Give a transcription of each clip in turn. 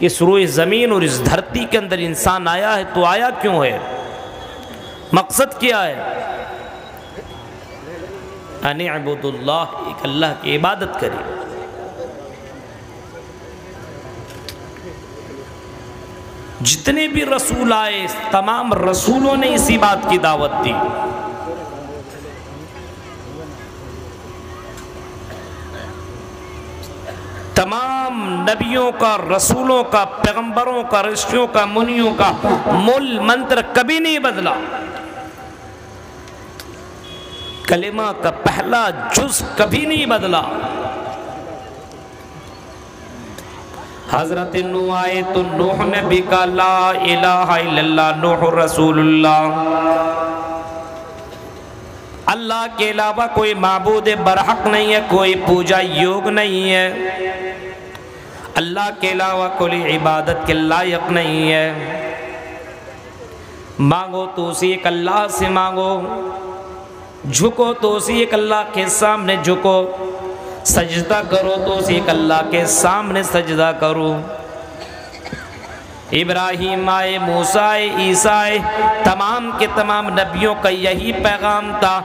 اس روئے زمین اور اس دھرتی کے اندر انسان آیا ہے تو آیا کیوں ہے؟ مقصد کیا ہے؟ ان اعبدوا اللہ، ایک اللہ کی عبادت کریں۔ جتنے بھی رسول آئے تمام رسولوں نے اسی بات کی دعوت دی۔ تمام نبیوں کا، رسولوں کا، پیغمبروں کا، رشیوں کا، منیوں کا مول منتر کبھی نہیں بدلا۔ کلمہ کا پہلا جز کبھی نہیں بدلا۔ حضرت نوح آئے تو نوح نے بھی کہا لا الہ الا اللہ، نوح رسول اللہ، اللہ کے علاوہ کوئی معبود برحق نہیں ہے، کوئی پوجا یوگ نہیں ہے، اللہ کے علاوہ کوئی عبادت کے لائق نہیں ہے۔ مانگو تو اسی ایک اللہ سے مانگو، جھکو تو اسی ایک اللہ کے سامنے جھکو، سجدہ کرو تو اسی ایک اللہ کے سامنے سجدہ کرو۔ ابراہیم آئے، موسیٰ آئے، عیسیٰ آئے، تمام کے تمام نبیوں کا یہی پیغام تھا،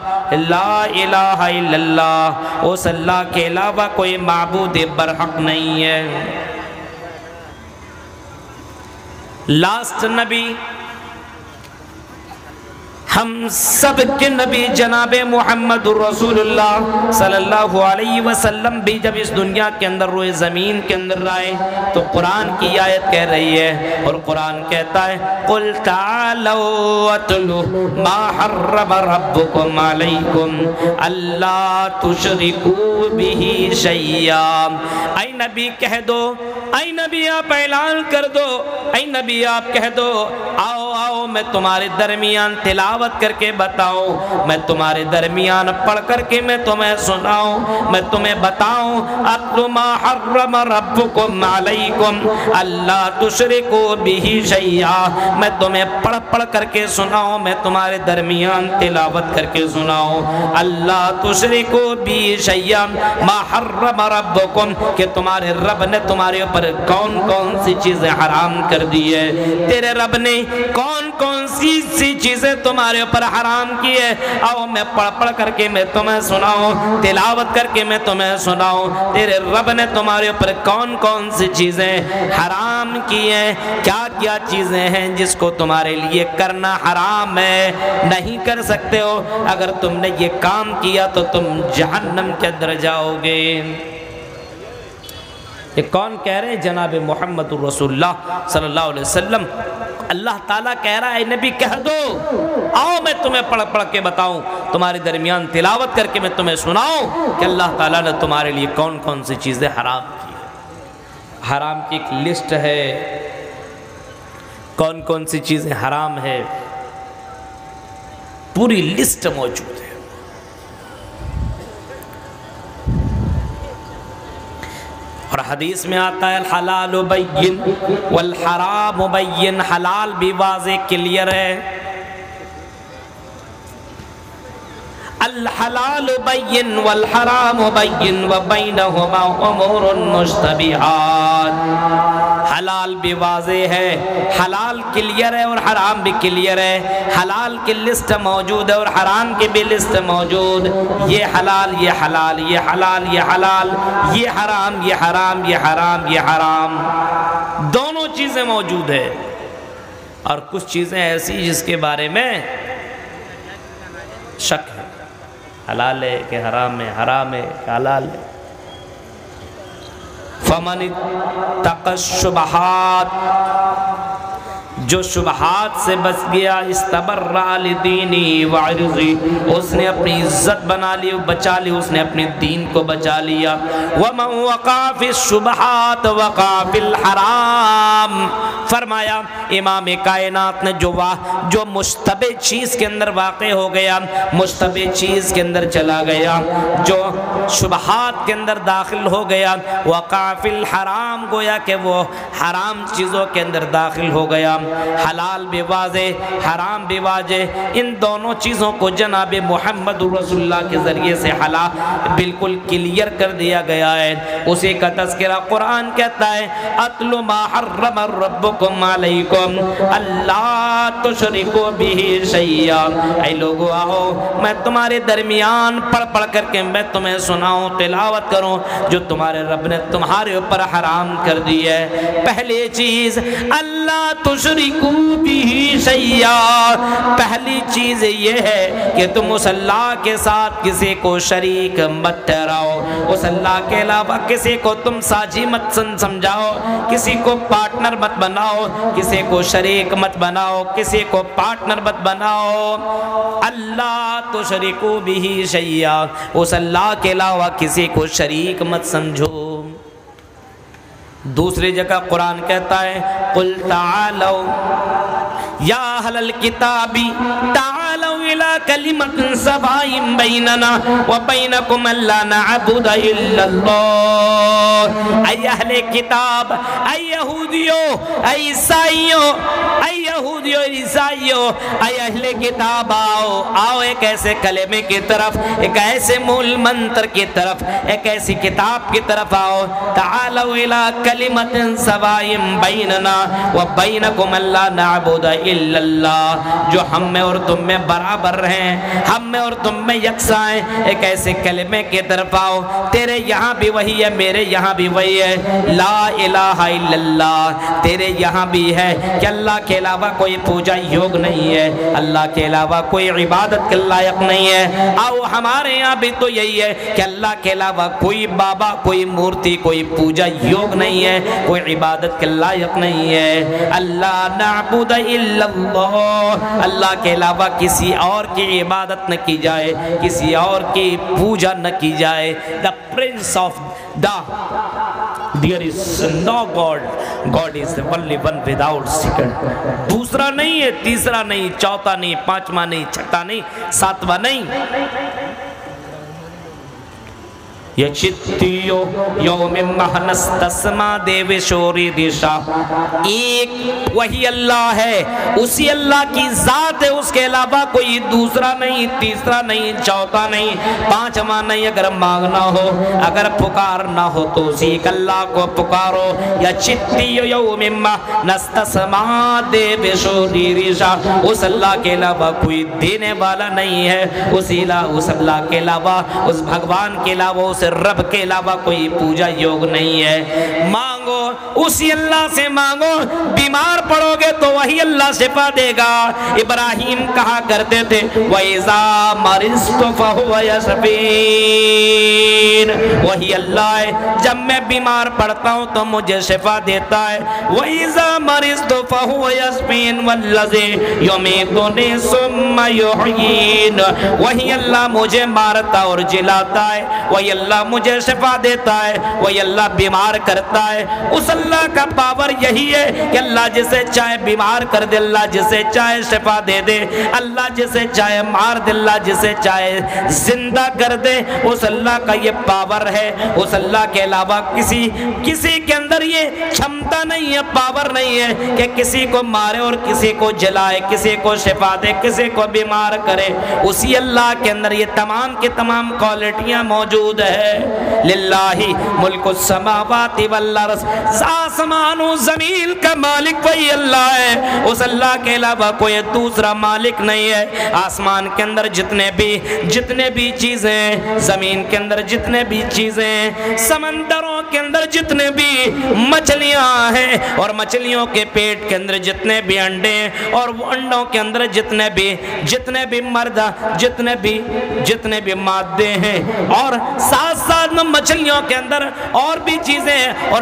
لا الہ الا اللہ، اس اللہ کے علاوہ کوئی معبود برحق نہیں ہے۔ لاسٹ نبی ہم سب کے نبی جناب محمد رسول اللہ صلی اللہ علیہ وسلم بھی جب اس دنیا کے اندر روئے زمین کے اندر آئے تو قرآن کی آیت کہہ رہی ہے، اور قرآن کہتا ہے قُلْ تَعَالَوْا وَاتْلُوا مَا حَرَّمَ رَبُّكُمْ عَلَيْكُمْ أَلَّا تُشْرِكُوا بِهِ شَيْئًا۔ اے نبی کہہ دو، اے نبی آپ اعلان کر دو، اے نبی آپ کہہ دو، آؤ آؤ میں تمہارے درمیان تلاوت کر کے بتاؤں، میں تمہارے درمیان پڑھ کر کے میں تمہیں سناؤں، میں تمہیں بتاؤں اتل ما حرم ربکم علیکم اللہ تشرکوا بہ شیئا، میں تمہیں پڑھ پڑھ کر کے سناؤں، میں تمہارے درمیان تلاوت کر کے سناؤں اللہ تشرکوا بہ شیئا ما حرم ربکم، کہ تمہارے رب نے تمہارے اوپر کون کون سی چیزیں حرام کر دی ہے، تیرے رب نے کون کون سی چیزیں تمہارے اوپر حرام کی ہے، آؤ میں پڑھ پڑھ کر کے میں تمہیں سناؤں، تلاوت کر کے میں تمہیں سناؤں، تیرے رب نے تمہارے اوپر کون کون سی چیزیں حرام کی ہیں، کیا کیا چیزیں ہیں جس کو تمہارے لیے کرنا حرام ہے، نہیں کر سکتے ہو، اگر تم نے یہ کام کیا تو تم جہنم کے اندر جاؤ گے۔ یہ کون کہہ رہے ہیں؟ جناب محمد رسول اللہ صلی اللہ علیہ وسلم۔ اللہ تعالیٰ کہہ رہا ہے نبی کہہ دو، آؤ میں تمہیں پڑھ پڑھ کے بتاؤں، تمہارے درمیان تلاوت کر کے میں تمہیں سناؤں کہ اللہ تعالیٰ نے تمہارے لیے کون کون سی چیزیں حرام کی ہیں۔ حرام کی ایک لسٹ ہے، کون کون سی چیزیں حرام ہے، پوری لسٹ موجود ہے۔ اور حدیث میں آتا ہے الحلال بین والحرام بین، حلال بھی واضح کلیئر ہے، الحلال بین والحرام بین وبینہما امور مشتبہات، حلال بھی واضح ہے، حلال کلیئر ہے اور حرام بھی کلیئر ہے، حلال کی لسٹ موجود ہے اور حرام کی بھی لسٹ موجود، یہ حلال یہ حلال، یہ حلال یہ حلال، یہ حرام یہ حرام، یہ حرام یہ حرام، دونوں چیزیں موجود ہے۔ اور کچھ چیزیں ایسی جس کے بارے میں شک ہے، حلال ہے کہ حرام ہے، حرام ہے کہ حلال ہے۔ فمن اتقى الشبہات، جو شبہات سے بچ گیا، استبرأ لدینی وعرضی، اس نے اپنی عزت بنا لی، بچا لی، اس نے اپنے دین کو بچا لیا۔ ومن وقع فی الشبہات وقع فی الحرام، فرمایا امام کائنات نے جو مشتبہ چیز کے اندر واقع ہو گیا، مشتبہ چیز کے اندر چلا گیا، جو شبہات کے اندر داخل ہو گیا، وقع فی الحرام، گویا کہ وہ حرام چیزوں کے اندر داخل ہو گیا، حلال بھی واضح حرام بھی واضح، ان دونوں چیزوں کو جناب محمد رسول اللہ کے ذریعے سے حلال بالکل کلیئر کر دیا گیا ہے۔ اسی کا تذکرہ قرآن کہتا ہے اتل ما حرم ربکم علیکم اللہ تشرکوا بہ شیئا، اے لوگو آؤ میں تمہارے درمیان پڑھ کر کے میں تمہیں سناؤں، تلاوت کروں جو تمہارے رب نے تمہارے اوپر حرام کر دی ہے۔ پہلی چیز اللہ تشرکوا بہ شیئا، پہلی چیز یہ ہے کہ تم اس اللہ کے ساتھ کسی کو شریک مت ٹھہراؤ، اس اللہ کے علاوہ کسی کو تم ساجی مت سمجھاؤ، کسی کو پارٹنر مت بناؤ، کسی کو شریک مت بناؤ، کسی کو پارٹنر مت بناؤ۔ اللہ تشرکوا بہ شیئا، اس اللہ کے علاوہ کسی کو شریک مت سمجھو۔ دوسری جگہ قرآن کہتا ہے قل تعالوا یا اہل الکتاب تعالوا الی کلمۃ سواء بیننا وبینکم الا نعبد الا اللہ، اے اہل کتاب، اے یہودیوں، اے عیسائیوں، اے یہودیوں عیسائیوں، اے اہل کتاب آؤ ایک ایسے کلمے کی طرف، ایک ایسے مول منتر کی طرف، ایک ایسی کتاب کی طرف آؤ، تعالوا الی کلمۃ سواء بیننا وبینکم الا نعبد الا اللہ، جو ہم میں اور تم میں برابر ہیں، ہم میں اور تم میں یکساں ہیں، ایک ایسے کلمے کی طرف آؤ، تیرے یہاں بھی وہی ہے میرے یہاں بھی وہی ہے، لا الہ الا اللہ، تیرے یہاں بھی ہے کہ اللہ کے علاوہ کوئی پوجا یوگ نہیں ہے، اللہ کے علاوہ کوئی عبادت کے لائق نہیں ہے، آؤ ہمارے یہاں بھی تو یہی ہے کہ اللہ کے علاوہ کوئی بابا، کوئی مورتی، کوئی پوجا یوگ نہیں ہے، کوئی عبادت کے لائق نہیں ہے، اللہ نعبد الا اللہ، اللہ کے علاوہ کسی اور کی عبادت نہ کی جائے، کسی اور کی پوجا نہ کی جائے۔ The Prince of the There is no God, God is the only one without second، دوسرا نہیں ہے، تیسرا نہیں، چوتھا نہیں، پانچواں نہیں، چھٹا نہیں، ساتواں نہیں۔ یچتیو یوم مہنستسما دیو شوری دیشا، ایک وہی اللہ ہے، اسی اللہ کی ذات ہے، اس کے علاوہ کوئی دوسرا نہیں، تیسرا نہیں، چوتھا نہیں، پانچواں نہیں۔ اگر مانگنا ہو، اگر پکارنا ہو تو اسی اللہ کو پکارو۔ یچتیو یوم مہنستسما دیو شوری دیشا، اس اللہ کے علاوہ کوئی دینے والا نہیں ہے، اس اللہ کے علاوہ، اس بھگوان کے علاوہ، اس رب کے علاوہ کوئی پوجا یوگ نہیں ہے۔ مانگو اسی اللہ سے مانگو، بیمار پڑو گے تو وہی اللہ شفا دے گا۔ ابراہیم کہا کرتے تھے وَإِذَا مَرِضْتُ فَهُوَ يَشْفِينِ، وہی اللہ ہے جب میں بیمار پڑتا ہوں تو مجھے شفا دیتا ہے۔ وَإِذَا مَرِضْتُ فَهُوَ يَشْفِينِ وَالَّذِي يُمِيتُنِي ثُمَّ يُحْيِينِ، وہی اللہ مجھے مارتا اور جلاتا ہے، وہی اللہ مجھے شفا دیتا ہے، وہی اللہ بیمار کرتا ہے۔ اس اللہ کا پاور یہی ہے کہ اللہ جسے چاہے بیمار کر دے، اللہ جسے چاہے شفا دے دے، اللہ جسے چاہے مار دے، اللہ جسے چاہے زندہ کر دے۔ اس اللہ کا یہ پاور ہے، اس اللہ کے علاوہ کسی کے اندر یہ چھمتا نہیں ہے، پاور نہیں ہے کہ کسی کو مارے اور کسی کو جلائے، کسی کو شفا دے، کسی کو بیمار کرے۔ اسی اللہ کے اندر یہ تمام کی تمام کوالٹیاں موجود ہے۔ للہ ملک السماوات والارض، آسمان و زمین کا مالک وہی اللہ ہے، اس اللہ کے علاوہ کوئی دوسرا مالک نہیں ہے۔ آسمان کے اندر جتنے بھی چیزیں، زمین کے اندر جتنے بھی چیزیں، سمندروں کے اندر جتنے بھی مچھلیاں ہیں، اور مچھلیوں کے پیٹ کے اندر جتنے بھی انڈے ہیں، اور وہ انڈوں کے اندر جتنے بھی مرد، جتنے بھی مادے ہیں، اور ساتھ ساتھ میں مچھلیوں کے اندر اور بھی چیزیں ہیں، اور